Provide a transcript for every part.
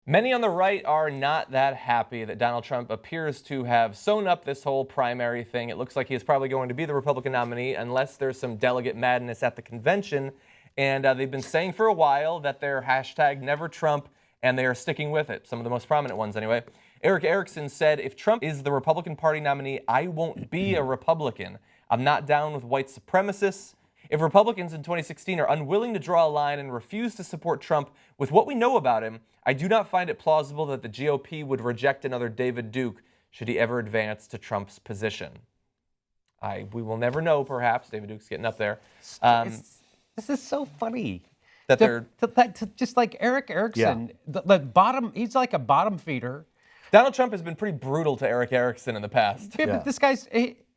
Many on the right are not that happy that Donald Trump appears to have sewn up this whole primary thing. It looks like he is probably going to be the Republican nominee unless there's some delegate madness at the convention. And they've been saying for a while that they're hashtag never Trump, and they are sticking with it. Some of the most prominent ones anyway. Eric Erickson said, if Trump is the Republican Party nominee, I won't be a Republican. I'm not down with white supremacists. If Republicans in 2016 are unwilling to draw a line and refuse to support Trump with what we know about him, I do not find it plausible that the GOP would reject another David Duke should he ever advance to Trump's position. We will never know, perhaps. David Duke's getting up there. This is so funny. Just like Eric Erickson, the bottom, he's like a bottom feeder. Donald Trump has been pretty brutal to Eric Erickson in the past. Yeah, but this guy's...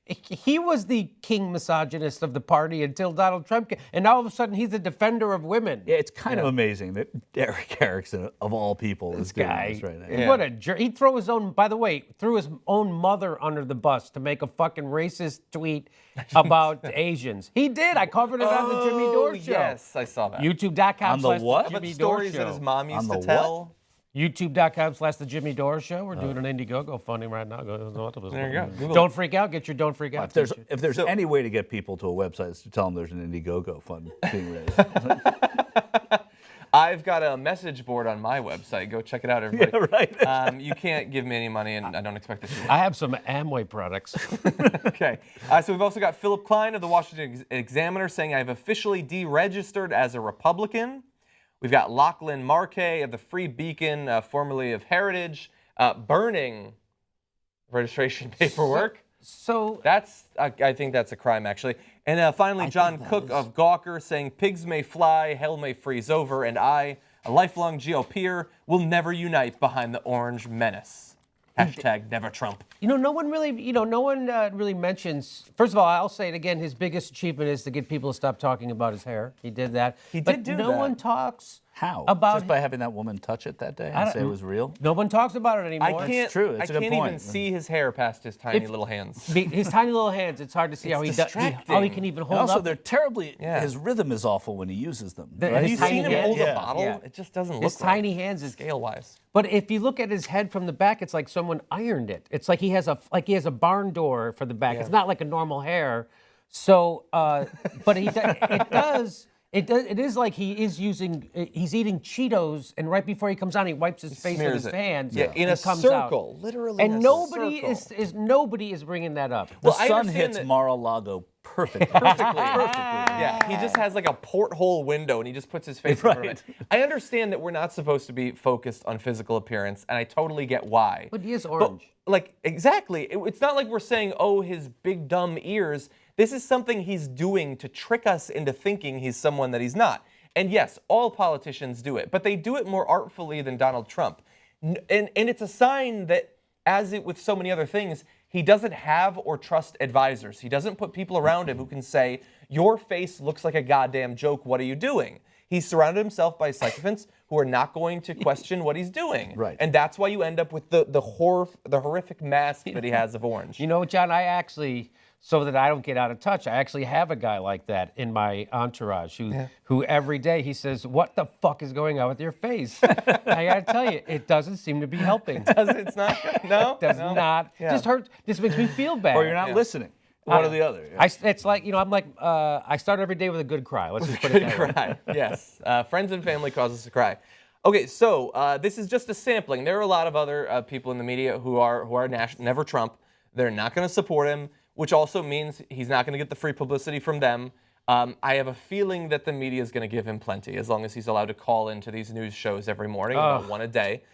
He was the king misogynist of the party until Donald Trump came, and now all of a sudden he's a defender of women. Yeah, it's kind of amazing that Eric Erickson, of all people, is doing this right now. Yeah. What a jerk. He'd throw his own, by the way, threw his own mother under the bus to make a fucking racist tweet about Asians. He did. I covered it on the Jimmy Dore show. Yes, I saw that. YouTube.com. On the what? About the stories that his mom used to tell. YouTube.com/The Jimmy Dore Show. We're doing an Indiegogo funding right now. There you go. Don't freak out. Get your Don't Freak Out. If there's any way to get people to a website, it's to tell them there's an Indiegogo fund being raised. I've got a message board on my website. Go check it out, everybody. Yeah, right. You can't give me any money, and I don't expect it to. I have some Amway products. Okay. So we've also got Philip Klein of the Washington Examiner saying, I've officially deregistered as a Republican. We've got Lachlan Markay of the Free Beacon, formerly of Heritage, burning registration paperwork. So that's, I think that's a crime, actually. And finally, John Cook of Gawker saying, pigs may fly, hell may freeze over, and I, a lifelong GOPer, will never unite behind the orange menace. Hashtag never Trump. No one really mentions, first of all, I'll say it again, his biggest achievement is to get people to stop talking about his hair. He did that. He did do that. No one talks How? about Just by having that woman touch it that day and say it was real? No one talks about it anymore. It's true. It's a good can't point. even see his hair past his tiny little hands. His tiny little hands, it's hard to see how he can even hold And also, up. they're terribly, his rhythm is awful when he uses them. Right? Have you seen him hold a Yeah. bottle? Yeah. It just doesn't look His right. tiny hands is Scale-wise. But if you look at his head from the back, it's like someone ironed it. It's like he has a barn door for the back. It's not like a normal hair. So, but it is like he's eating Cheetos, and right before he comes on, he wipes his face with his hands. Yeah, in a circle, literally. And nobody is bringing that up. The sun hits Mar-a-Lago perfectly. Yeah, he just has like a porthole window, and he just puts his face in front of it. I understand that we're not supposed to be focused on physical appearance, and I totally get why. But he is orange. Exactly. It's not like we're saying, oh, his big dumb ears. This is something he's doing to trick us into thinking he's someone that he's not. And yes, all politicians do it, but they do it more artfully than Donald Trump. And it's a sign that, as with so many other things, he doesn't have or trust advisors. He doesn't put people around him who can say, your face looks like a goddamn joke, what are you doing? He's surrounded himself by sycophants who are not going to question what he's doing. Right. And that's why you end up with the horrific mask that he has of orange. You know, John, so that I don't get out of touch, I actually have a guy like that in my entourage who every day he says, what the fuck is going on with your face? I gotta tell you, it doesn't seem to be helping. It's not? No? It does not. Yeah. Just hurt. This makes me feel bad. Or you're not listening. One or the other. Yeah. It's like, I start every day with a good cry. Let's just put it that way. Cry. Yes. Friends and family cause us to cry. Okay, so this is just a sampling. There are a lot of other people in the media who are never Trump. They're not going to support him, which also means he's not going to get the free publicity from them. I have a feeling that the media is going to give him plenty as long as he's allowed to call into these news shows every morning, about one a day.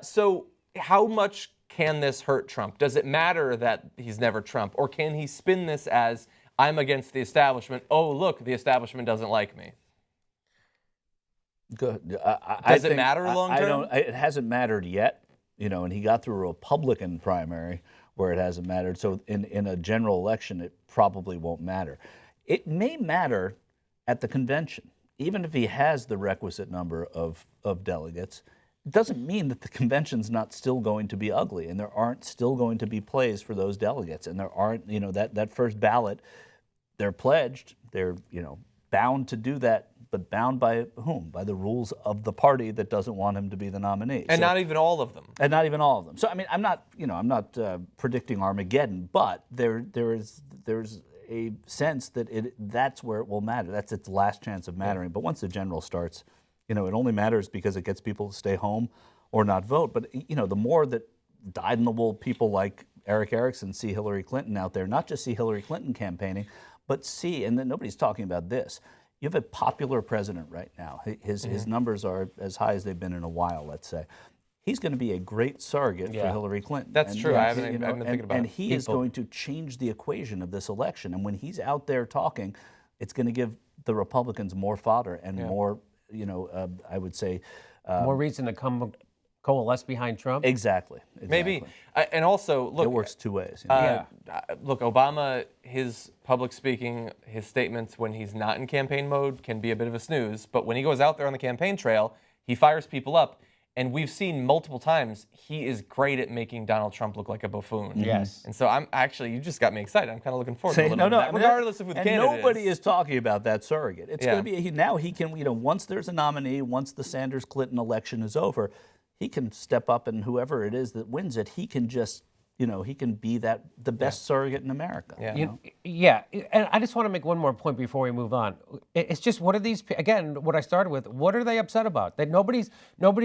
So how much can this hurt Trump? Does it matter that he's never Trump? Or can he spin this as, I'm against the establishment. Oh, look, the establishment doesn't like me. Good. Does it matter long term? It hasn't mattered yet, and he got through a Republican primary where it hasn't mattered. So in a general election, it probably won't matter. It may matter at the convention, even if he has the requisite number of delegates. It doesn't mean that the convention's not still going to be ugly, and there aren't still going to be plays for those delegates, and there aren't, that first ballot, they're pledged, they're, bound to do that but bound by whom? By the rules of the party that doesn't want him to be the nominee. And not even all of them. And not even all of them. So I mean, I'm not predicting Armageddon, but there's a sense that that's where it will matter. That's its last chance of mattering. But once the general starts, it only matters because it gets people to stay home or not vote. But the more that dyed-in-the-wool people like Eric Erickson see Hillary Clinton out there, not just see Hillary Clinton campaigning, but see, and then nobody's talking about this, you have a popular president right now. His numbers are as high as they've been in a while, let's say. He's going to be a great surrogate for Hillary Clinton. That's true. I haven't been thinking about it. And he is going to change the equation of this election. And when he's out there talking, it's going to give the Republicans more fodder and more, I would say... more reason to coalesce behind Trump? Exactly. Maybe. And also, look... It works two ways. Look, Obama, his public speaking, his statements when he's not in campaign mode can be a bit of a snooze. But when he goes out there on the campaign trail, he fires people up. And we've seen multiple times he is great at making Donald Trump look like a buffoon. Yes. And so you just got me excited. I'm kind of looking forward to a little bit of that, regardless of who the and candidate nobody is. is talking about that surrogate. It's going to be now he can, once there's a nominee, once the Sanders-Clinton election is over, he can step up and whoever it is that wins it, he can just, he can be the best surrogate in America. Yeah. And I just want to make one more point before we move on. It's just, what are these, again, what I started with, what are they upset about? That nobody's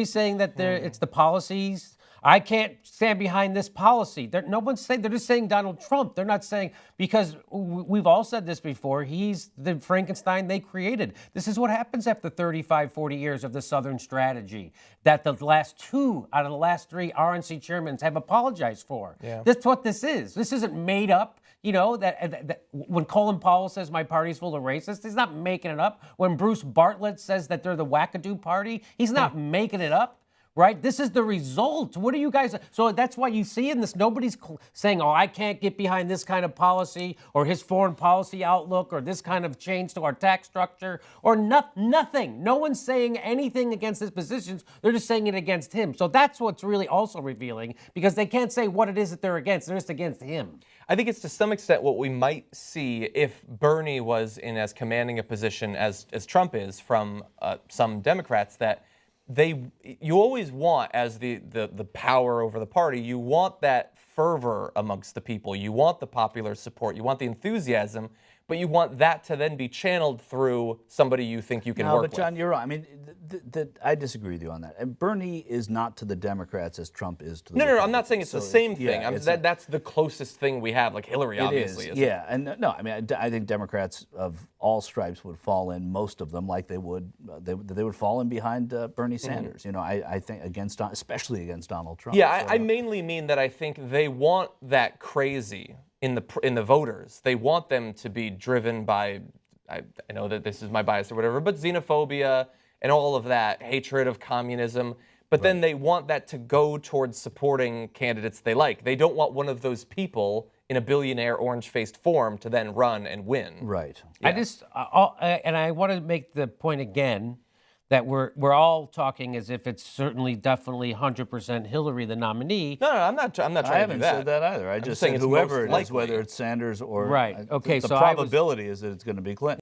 saying that it's the policies. I can't stand behind this policy. No one's saying, they're just saying Donald Trump. They're not saying, because we've all said this before, he's the Frankenstein they created. This is what happens after 35, 40 years of the Southern strategy that the last 2 out of the last 3 RNC chairmen have apologized for. Yeah. That's what this is. This isn't made up. That when Colin Powell says my party's full of racists, he's not making it up. When Bruce Bartlett says that they're the wackadoo party, he's not making it up. Right? This is the result. What are you guys... So that's why you see in this, nobody's saying, oh, I can't get behind this kind of policy or his foreign policy outlook or this kind of change to our tax structure or nothing. No one's saying anything against his positions. They're just saying it against him. So that's what's really also revealing, because they can't say what it is that they're against. They're just against him. I think it's to some extent what we might see if Bernie was in as commanding a position as Trump is from some Democrats, that you always want, as the power over the party, you want that fervor amongst the people. You want the popular support. You want the enthusiasm, but you want that to then be channeled through somebody you think you can work with. No, but John, you're right. I mean, I disagree with you on that. And Bernie is not to the Democrats as Trump is to the No, I'm not saying it's the same thing. That's the closest thing we have. Like Hillary, obviously, is. Yeah, and no, I mean, I think Democrats of all stripes would fall in, most of them, like they would fall in behind Bernie Sanders. I think especially against Donald Trump. Yeah, I mainly mean that I think they want that crazy in the voters. They want them to be driven by, I know that this is my bias or whatever, but xenophobia and all of that, hatred of communism. But then they want that to go towards supporting candidates they like. They don't want one of those people in a billionaire orange-faced form to then run and win. Right. Yeah. And I want to make the point again that we're all talking as if it's certainly, definitely, 100% Hillary the nominee. No, I'm not trying to do that. I haven't said that either. I just said whether it's Sanders or right. Okay, the so probability is that it's going to be Clinton.